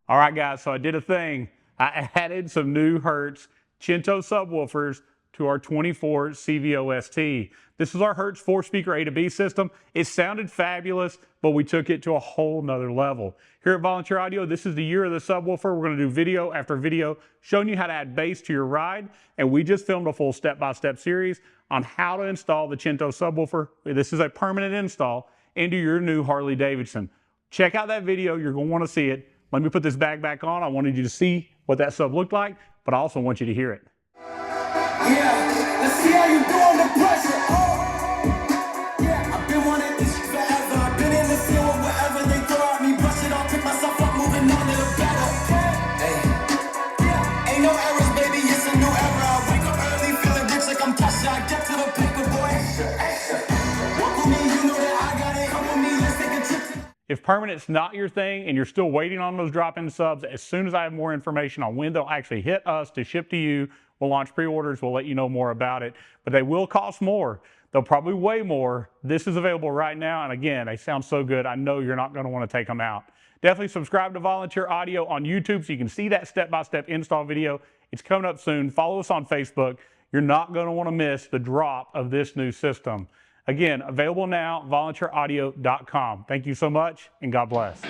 All right, guys, so I did a thing. I added some new Hertz Chinto subwoofers to our 24 CVOST. This is our Hertz 4-speaker A2B system. It sounded fabulous, but we took it to a whole nother level. Here at Volunteer Audio, this is the year of the subwoofer. We're gonna do video after video showing you how to add bass to your ride, and we just filmed a full step-by-step series on how to install the Chinto subwoofer. This is a permanent install into your new Harley Davidson. Check out that video, you're gonna wanna see it. Let me put this bag back on. I wanted you to see what that sub looked like, but I also want you to hear it. Yeah, let's see how you do under pressure. Yeah, I've been wanting this forever. I've been in the field wherever they throw at me. Brush it off, pick myself up, moving on to the battle. Hey, ain't no errors, baby, it's a new era. I wake up early, feeling rich like I'm Kesha. I get to the paper, boy. Walk with me, you know that I got it. Come with me, let's take a trip to... If permanent's not your thing and you're still waiting on those drop-in subs, as soon as I have more information on when they'll actually hit us to ship to you, we'll launch pre-orders, we'll let you know more about it. But they will cost more. They'll probably weigh more. This is available right now, and again, they sound so good, I know you're not gonna wanna take them out. Definitely subscribe to Volunteer Audio on YouTube so you can see that step-by-step install video. It's coming up soon. Follow us on Facebook. You're not gonna wanna miss the drop of this new system. Again, available now, volunteeraudio.com. Thank you so much, and God bless.